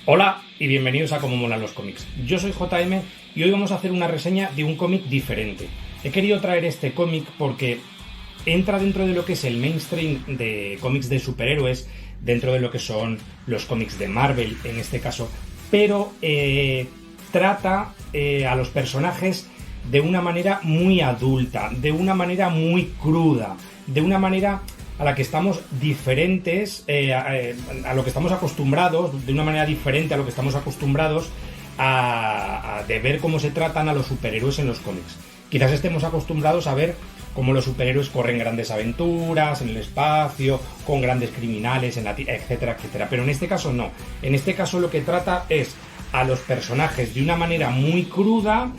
Hola y bienvenidos a Cómo molan los cómics. Yo soy JM y hoy vamos a hacer una reseña de un cómic diferente. He querido traer este cómic porque entra dentro de lo que es el mainstream de cómics de superhéroes, dentro de lo que son los cómics de Marvel en este caso, pero trata a los personajes de una manera muy adulta, de una manera muy cruda, de una manera a la que estamos diferentes, a lo que estamos acostumbrados, de una manera diferente a lo que estamos acostumbrados de ver cómo se tratan a los superhéroes en los cómics. Quizás estemos acostumbrados a ver cómo los superhéroes corren grandes aventuras en el espacio, con grandes criminales, etcétera, etcétera. Pero en este caso no. En este caso lo que trata es a los personajes de una manera muy cruda.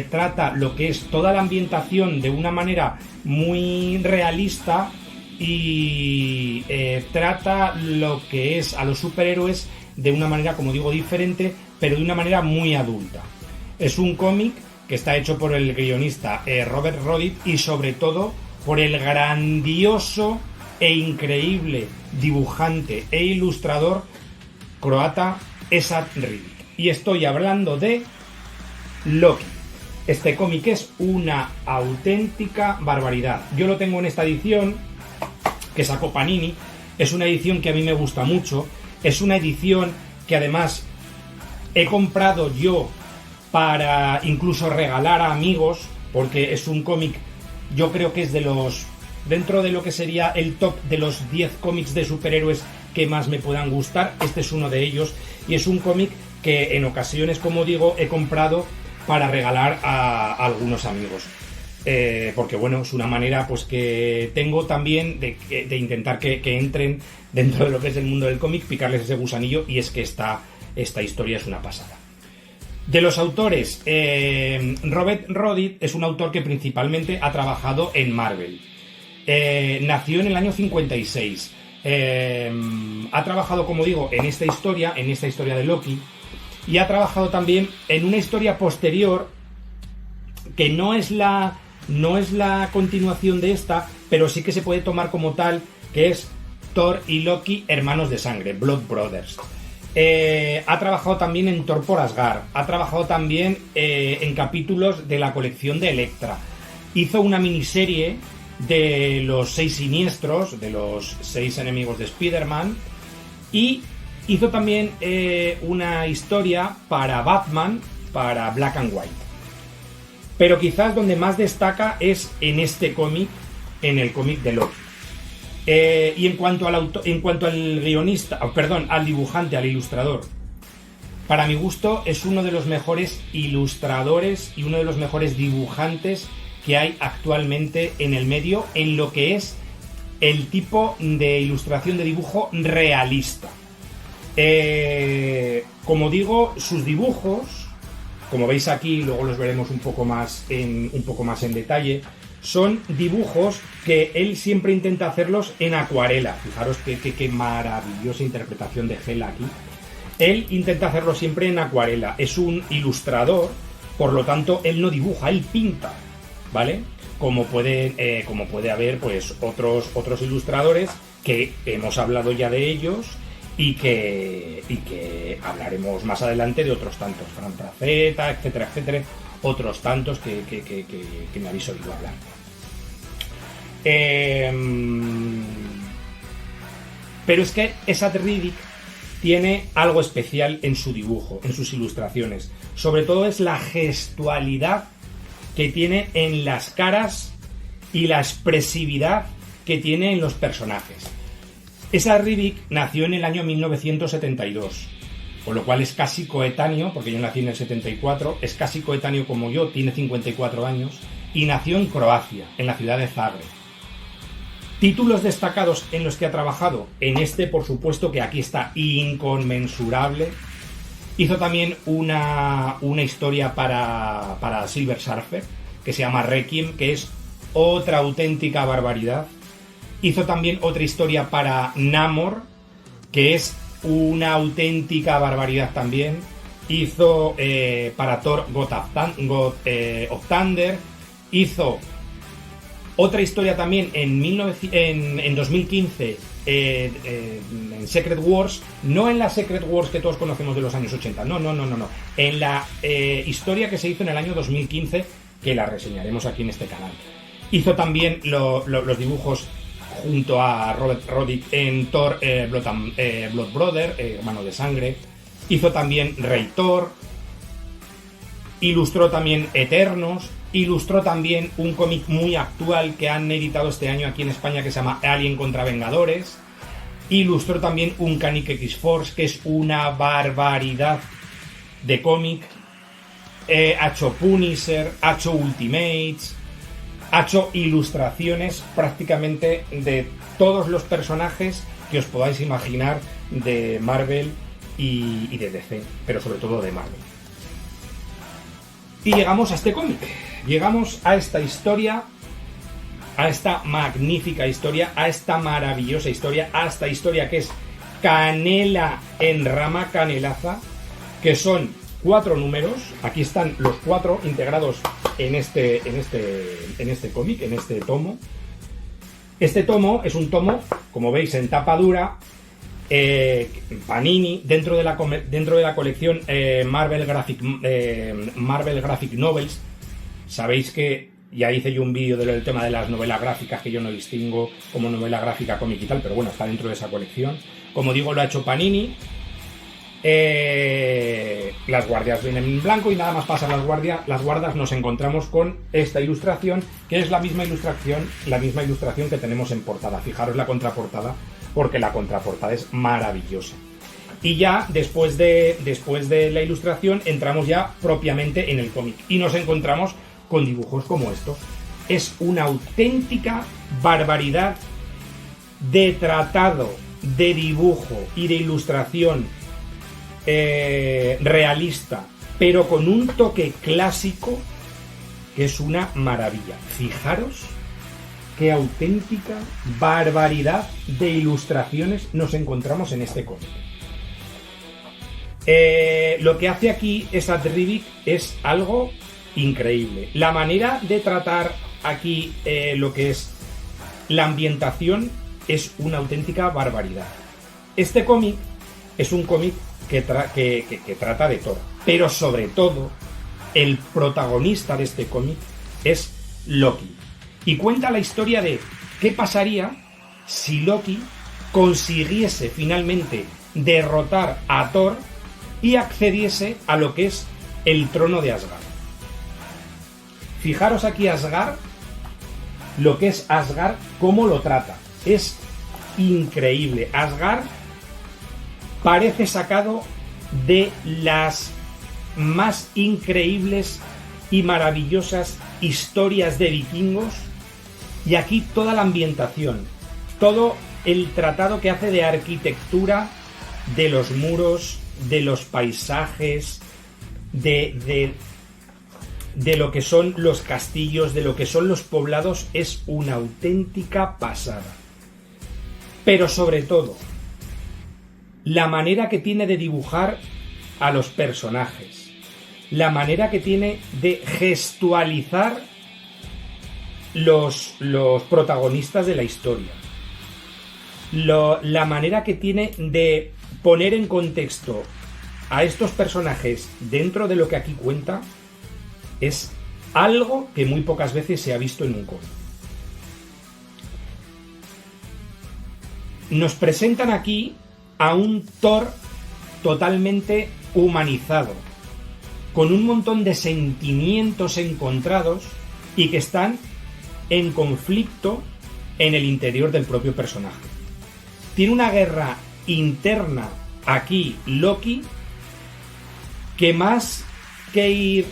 Trata lo que es toda la ambientación de una manera muy realista y trata lo que es a los superhéroes de una manera, como digo, diferente, pero de una manera muy adulta. Es un cómic que está hecho por el guionista Robert Rodin y sobre todo por el grandioso e increíble dibujante e ilustrador croata Esad Ribić. Y estoy hablando de Loki. Este cómic es una auténtica barbaridad. Yo lo tengo en esta edición que sacó Panini. Es una edición que a mí me gusta mucho. Es una edición que además he comprado yo para incluso regalar a amigos, porque es un cómic, yo creo que es de los, dentro de lo que sería el top de los 10 cómics de superhéroes que más me puedan gustar, este es uno de ellos, y es un cómic que en ocasiones, como digo, he comprado para regalar a algunos amigos. Porque bueno, es una manera pues que tengo también de intentar que entren dentro de lo que es el mundo del cómic, picarles ese gusanillo, y es que esta historia es una pasada. De los autores, Robert Rodin es un autor que principalmente ha trabajado en Marvel. Nació en el año 56. Ha trabajado, como digo, en esta historia de Loki, y ha trabajado también en una historia posterior que no es la continuación de esta, pero sí que se puede tomar como tal, que es Thor y Loki, hermanos de sangre, Blood Brothers. Ha trabajado también en Thor por Asgard, ha trabajado también en capítulos de la colección de Elektra. Hizo una miniserie de los 6 siniestros, de los 6 enemigos de Spider-Man, y hizo también una historia para Batman, para Black and White. Pero quizás donde más destaca es en este cómic, en el cómic de Loki. Y en cuanto al guionista, al dibujante, al ilustrador, para mi gusto es uno de los mejores ilustradores y uno de los mejores dibujantes que hay actualmente en el medio, en lo que es el tipo de ilustración de dibujo realista. Como digo, sus dibujos, como veis aquí, luego los veremos un poco más en detalle, son dibujos que él siempre intenta hacerlos en acuarela. Fijaros qué maravillosa interpretación de gel aquí. Él intenta hacerlo siempre en acuarela. Es un ilustrador, por lo tanto, él no dibuja, él pinta, ¿vale? Como puede haber pues otros ilustradores que hemos hablado ya de ellos y que hablaremos más adelante de otros tantos, Fran Fraceta, etcétera, etcétera, otros tantos que me habéis oído hablar. Pero es que Esad Ribić tiene algo especial en su dibujo, en sus ilustraciones. Sobre todo es la gestualidad que tiene en las caras y la expresividad que tiene en los personajes. Esad Ribić nació en el año 1972, con lo cual es casi coetáneo, porque yo nací en el 74, es casi coetáneo como yo, tiene 54 años, y nació en Croacia, en la ciudad de Zagreb. Títulos destacados en los que ha trabajado, en este por supuesto que aquí está inconmensurable. Hizo también una historia para Silver Surfer, que se llama Requiem, que es otra auténtica barbaridad. Hizo también otra historia para Namor, que es una auténtica barbaridad también. Hizo para Thor God of Thunder. Hizo otra historia también en 2015 en Secret Wars, no en la Secret Wars que todos conocemos de los años 80, no, en la historia que se hizo en el año 2015, que la reseñaremos aquí en este canal. Hizo también los dibujos junto a Robert Roddick en Thor Blood Brother, Mano de Sangre. Hizo también Rey Thor. Ilustró también Eternos. Ilustró también un cómic muy actual que han editado este año aquí en España que se llama Alien contra Vengadores. Ilustró también un Uncanny X-Force, que es una barbaridad de cómic. Ha hecho Punisher, ha hecho Ultimates, ha hecho ilustraciones prácticamente de todos los personajes que os podáis imaginar de Marvel y de DC, pero sobre todo de Marvel. Y llegamos a este cómic, llegamos a esta historia, a esta magnífica historia, a esta maravillosa historia, a esta historia que es canela en rama, canelaza, que son 4 números. Aquí están los 4 integrados en este cómic, en este tomo. Este tomo es un tomo, como veis, en tapa dura, Panini, dentro de la colección Marvel Graphic Novels. Sabéis que ya hice yo un vídeo del tema de las novelas gráficas, que yo no distingo como novela gráfica, cómic y tal, pero bueno, está dentro de esa colección. Como digo, lo ha hecho Panini. Las guardias vienen en blanco y nada más pasan las guardas nos encontramos con esta ilustración, que es la misma ilustración que tenemos en portada. Fijaros la contraportada, porque la contraportada es maravillosa. Y ya después de la ilustración entramos ya propiamente en el cómic y nos encontramos con dibujos como estos. Es una auténtica barbaridad de tratado, de dibujo y de ilustración realista, pero con un toque clásico que es una maravilla. Fijaros qué auténtica barbaridad de ilustraciones nos encontramos en este cómic. Lo que hace aquí Esad Ribic es algo increíble. La manera de tratar aquí lo que es la ambientación es una auténtica barbaridad. Este cómic es un cómic que trata de Thor, pero sobre todo el protagonista de este cómic es Loki, y cuenta la historia de qué pasaría si Loki consiguiese finalmente derrotar a Thor y accediese a lo que es el trono de Asgard. Fijaros aquí Asgard, lo que es Asgard, cómo lo trata, es increíble. Asgard parece sacado de las más increíbles y maravillosas historias de vikingos, y aquí toda la ambientación, todo el tratado que hace de arquitectura, de los muros, de los paisajes, de lo que son los castillos, de lo que son los poblados, es una auténtica pasada. Pero sobre todo, la manera que tiene de dibujar a los personajes, la manera que tiene de gestualizar los protagonistas de la historia, la manera que tiene de poner en contexto a estos personajes dentro de lo que aquí cuenta, es algo que muy pocas veces se ha visto en un cómic. Nos presentan aquí a un Thor totalmente humanizado, con un montón de sentimientos encontrados y que están en conflicto en el interior del propio personaje. Tiene una guerra interna aquí Loki, que más que ir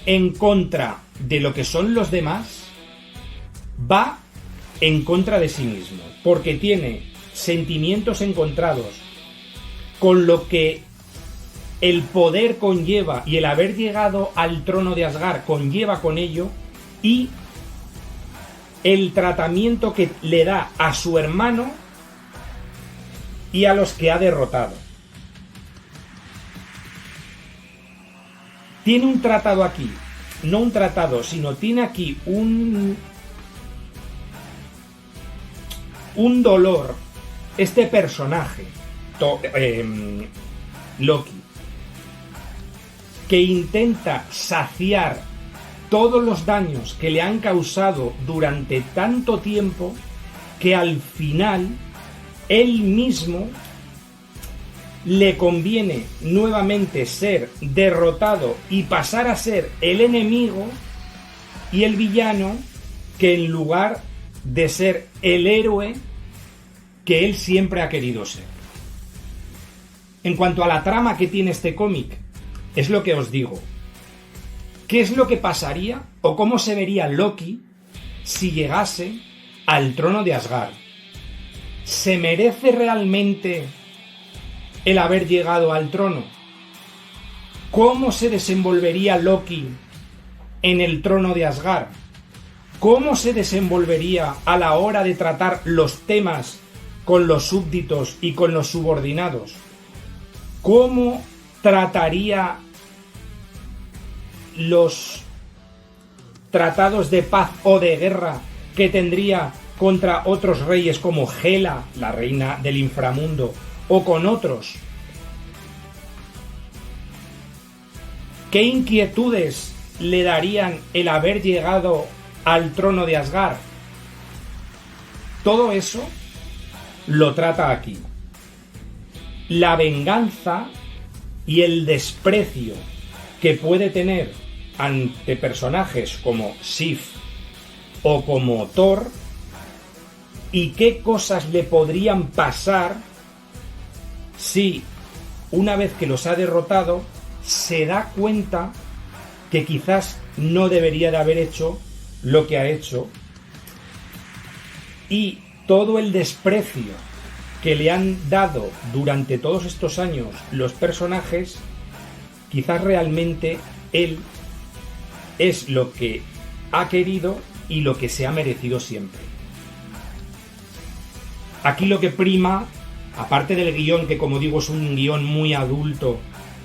en contra de lo que son los demás, va en contra de sí mismo, porque tiene sentimientos encontrados con lo que el poder conlleva y el haber llegado al trono de Asgard conlleva con ello, y el tratamiento que le da a su hermano y a los que ha derrotado. Tiene un tratado aquí, no un tratado, sino tiene aquí un un dolor, este personaje, Loki, que intenta saciar todos los daños que le han causado durante tanto tiempo, que al final él mismo le conviene nuevamente ser derrotado y pasar a ser el enemigo y el villano, que en lugar de ser el héroe que él siempre ha querido ser. En cuanto a la trama que tiene este cómic, es lo que os digo. ¿Qué es lo que pasaría o cómo se vería Loki si llegase al trono de Asgard? ¿Se merece realmente el haber llegado al trono? ¿Cómo se desenvolvería Loki en el trono de Asgard? ¿Cómo se desenvolvería a la hora de tratar los temas con los súbditos y con los subordinados? ¿Cómo trataría los tratados de paz o de guerra que tendría contra otros reyes como Hela, la reina del inframundo, o con otros? ¿Qué inquietudes le darían el haber llegado al trono de Asgard? Todo eso lo trata aquí. La venganza y el desprecio que puede tener ante personajes como Sif o como Thor, y qué cosas le podrían pasar si, una vez que los ha derrotado, se da cuenta que quizás no debería de haber hecho lo que ha hecho, y todo el desprecio que le han dado durante todos estos años los personajes, quizás realmente él es lo que ha querido y lo que se ha merecido siempre. Aquí lo que prima, aparte del guión, que como digo es un guión muy adulto,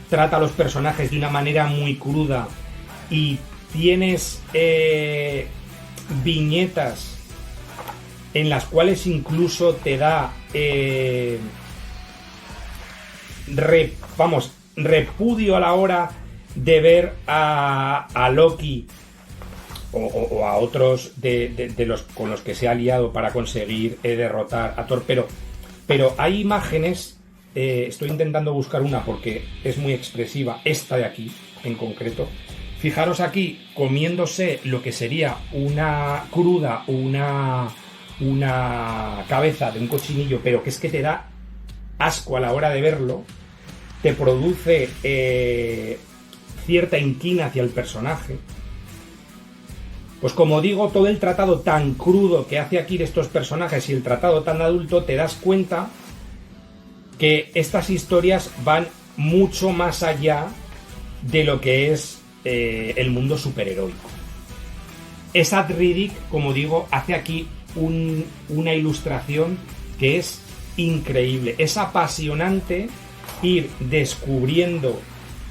trata a los personajes de una manera muy cruda, y tienes viñetas en las cuales incluso te da repudio a la hora de ver a Loki o a otros de los con los que se ha aliado para conseguir derrotar a Thor, pero hay imágenes, estoy intentando buscar una porque es muy expresiva, esta de aquí en concreto. Fijaros aquí comiéndose lo que sería una cruda, una cabeza de un cochinillo, pero que es que te da asco a la hora de verlo, te produce cierta inquina hacia el personaje. Pues como digo, todo el tratado tan crudo que hace aquí de estos personajes y el tratado tan adulto, te das cuenta que estas historias van mucho más allá de lo que es el mundo superheroico. Esad Ridic, como digo, hace aquí una ilustración que es increíble. Es apasionante ir descubriendo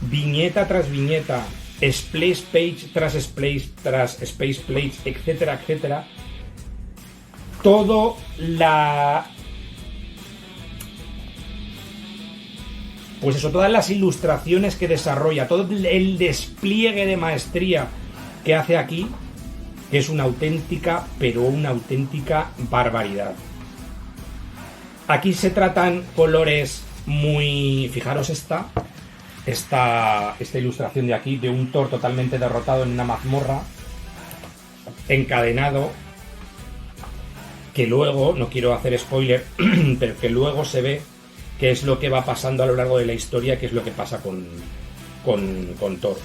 viñeta tras viñeta, splash page tras splash tras space page, etcétera, etcétera. Todo pues eso, todas las ilustraciones que desarrolla, todo el despliegue de maestría que hace aquí, que es una auténtica, pero una auténtica barbaridad. Aquí se tratan colores muy... Fijaros esta ilustración de aquí, de un Thor totalmente derrotado en una mazmorra, encadenado, que luego, no quiero hacer spoiler, pero que luego se ve qué es lo que va pasando a lo largo de la historia, qué es lo que pasa con Thor.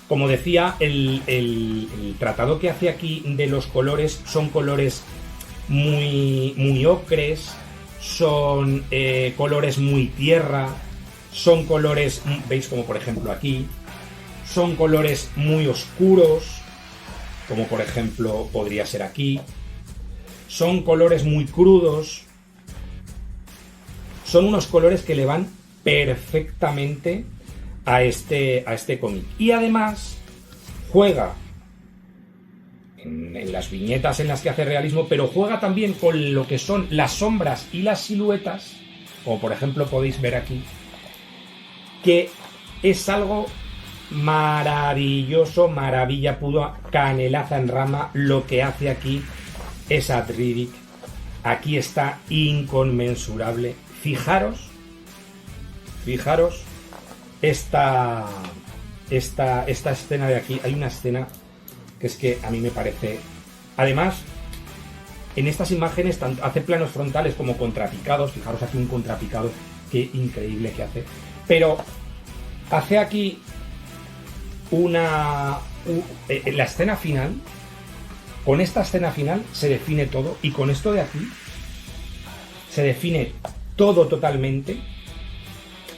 Como decía, el tratado que hace aquí de los colores son colores muy ocres, son colores muy tierra, son colores, veis como por ejemplo aquí, son colores muy oscuros, como por ejemplo podría ser aquí, son colores muy crudos, son unos colores que le van perfectamente a este cómic. Y además juega en las viñetas en las que hace realismo, pero juega también con lo que son las sombras y las siluetas, como por ejemplo podéis ver aquí, que es algo maravilloso, maravilla pura, canelaza en rama, lo que hace aquí Esad Ridik. Aquí está inconmensurable. Fijaros esta escena de aquí. Hay una escena que es que a mí me parece... Además, en estas imágenes hace planos frontales como contrapicados. Fijaros aquí un contrapicado, qué increíble que hace. Pero hace aquí la escena final. Con esta escena final se define todo, y con esto de aquí se define todo totalmente,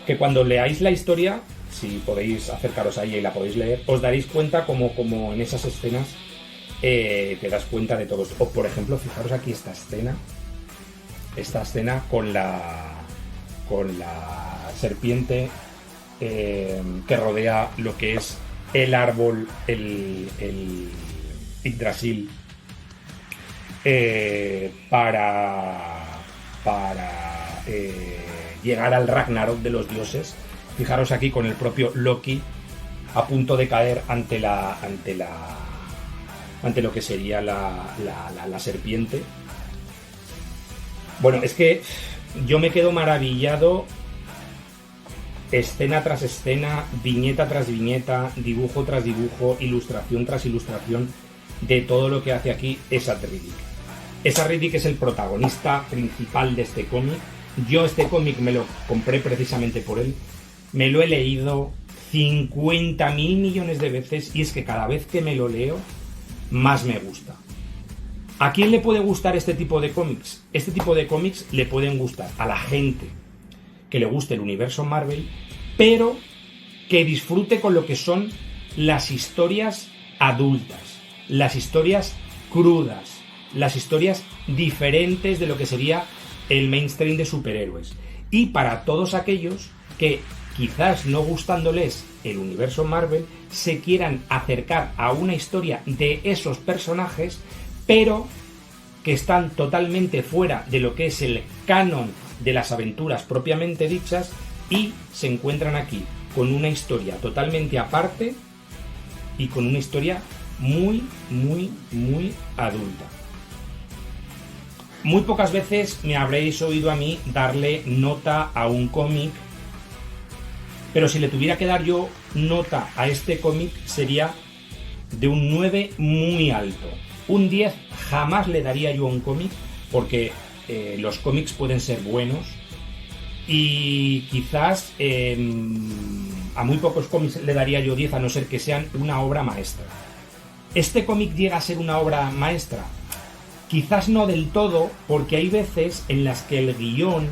que cuando leáis la historia, si podéis acercaros a ella y la podéis leer, os daréis cuenta como en esas escenas te das cuenta de todo esto. O por ejemplo, fijaros aquí esta escena con la serpiente que rodea lo que es el árbol, el Yggdrasil, para llegar al Ragnarok de los dioses. Fijaros aquí con el propio Loki a punto de caer ante lo que sería la serpiente. Bueno, es que yo me quedo maravillado, escena tras escena, viñeta tras viñeta, dibujo tras dibujo, ilustración tras ilustración, de todo lo que hace aquí Esad Ridik. Esad Ridik es el protagonista principal de este cómic. Yo este cómic me lo compré precisamente por él. Me lo he leído 50.000 millones de veces, y es que cada vez que me lo leo, más me gusta. ¿A quién le puede gustar este tipo de cómics? Este tipo de cómics le pueden gustar a la gente que le guste el universo Marvel, pero que disfrute con lo que son las historias adultas, las historias crudas, las historias diferentes de lo que sería el mainstream de superhéroes. Y para todos aquellos que, quizás no gustándoles el universo Marvel, se quieran acercar a una historia de esos personajes, pero que están totalmente fuera de lo que es el canon de las aventuras propiamente dichas, y se encuentran aquí con una historia totalmente aparte y con una historia muy, muy, muy adulta. Muy pocas veces me habréis oído a mí darle nota a un cómic, pero si le tuviera que dar yo nota a este cómic sería de un 9 muy alto. Un 10 jamás le daría yo a un cómic, porque los cómics pueden ser buenos y quizás a muy pocos cómics le daría yo 10, a no ser que sean una obra maestra. ¿Este cómic llega a ser una obra maestra? Quizás no del todo, porque hay veces en las que el guión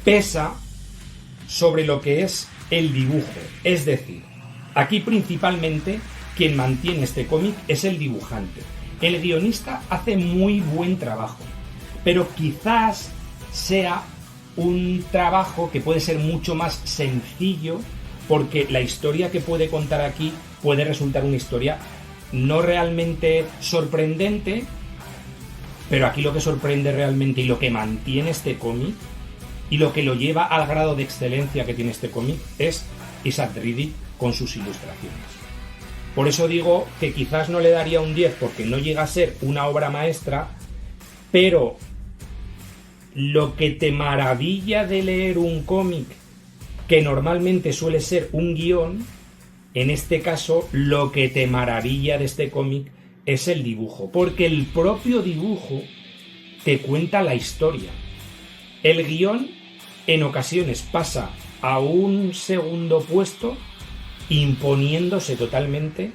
pesa sobre lo que es el dibujo. Es decir, aquí principalmente quien mantiene este cómic es el dibujante. El guionista hace muy buen trabajo, pero quizás sea un trabajo que puede ser mucho más sencillo, porque la historia que puede contar aquí puede resultar una historia no realmente sorprendente, pero aquí lo que sorprende realmente y lo que mantiene este cómic y lo que lo lleva al grado de excelencia que tiene este cómic es Esad Ridik con sus ilustraciones. Por eso digo que quizás no le daría un 10 porque no llega a ser una obra maestra, pero lo que te maravilla de leer un cómic, que normalmente suele ser un guión, en este caso lo que te maravilla de este cómic es el dibujo, porque el propio dibujo te cuenta la historia. El guión en ocasiones pasa a un segundo puesto, imponiéndose totalmente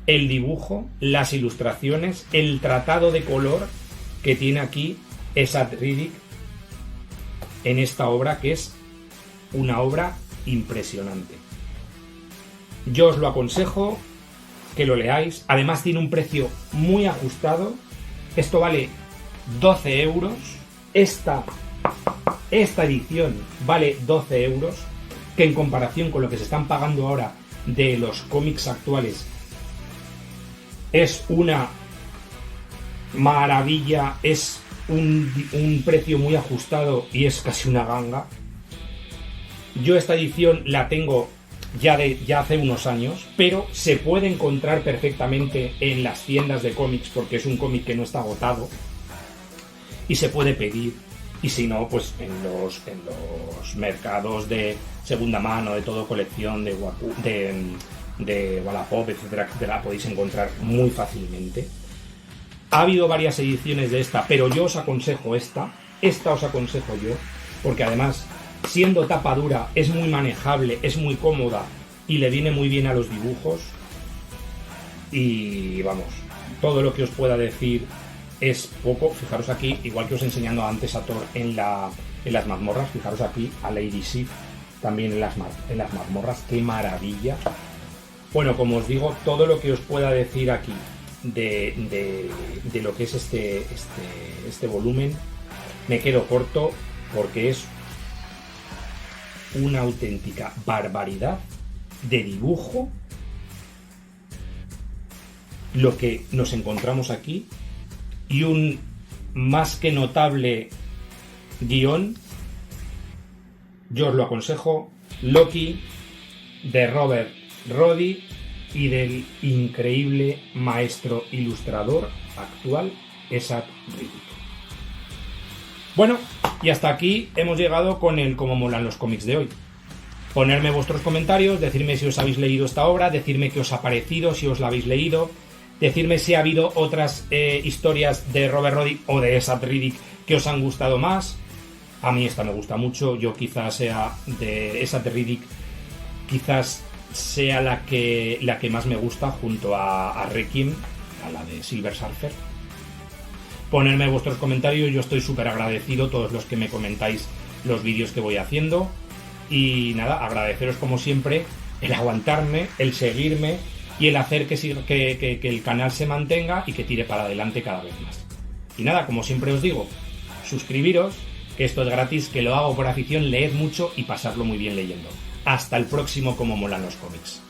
el dibujo, las ilustraciones, el tratado de color que tiene aquí Esad Ridik en esta obra, que es una obra impresionante. Yo os lo aconsejo que lo leáis. Además tiene un precio muy ajustado. Esto vale 12 euros. Esta edición vale 12 euros, que en comparación con lo que se están pagando ahora de los cómics actuales es una maravilla, es un precio muy ajustado y es casi una ganga. Yo esta edición la tengo ya hace unos años, pero se puede encontrar perfectamente en las tiendas de cómics porque es un cómic que no está agotado y se puede pedir, y si no, pues en los mercados de segunda mano, de todo colección, de Wallapop, etcétera, la podéis encontrar muy fácilmente. Ha habido varias ediciones de esta, pero yo os aconsejo esta os aconsejo yo, porque además, siendo tapa dura, es muy manejable, es muy cómoda y le viene muy bien a los dibujos. Y vamos, todo lo que os pueda decir es poco. Fijaros aquí, igual que os he enseñado antes a Thor en las mazmorras, fijaros aquí a Lady Sif también en las mazmorras, qué maravilla. Bueno, como os digo, todo lo que os pueda decir aquí de lo que es este volumen, me quedo corto porque es una auténtica barbaridad de dibujo lo que nos encontramos aquí, y un más que notable guión. Yo os lo aconsejo, Loki, de Robert Roddy y del increíble maestro ilustrador actual, Esad Ribic. Bueno, y hasta aquí hemos llegado con el cómo molan los cómics de hoy. Ponerme vuestros comentarios, decirme si os habéis leído esta obra, decirme qué os ha parecido, si os la habéis leído, decirme si ha habido otras historias de Robert Roddy o de Esad Ribic que os han gustado más. A mí esta me gusta mucho, yo quizás sea de Esad Ribic, quizás sea la que más me gusta junto a Requiem, a la de Silver Surfer. Ponerme vuestros comentarios, yo estoy súper agradecido, todos los que me comentáis los vídeos que voy haciendo. Y nada, agradeceros como siempre el aguantarme, el seguirme y el hacer que el canal se mantenga y que tire para adelante cada vez más. Y nada, como siempre os digo, suscribiros, que esto es gratis, que lo hago por afición, leed mucho y pasadlo muy bien leyendo. Hasta el próximo Cómo molan los cómics.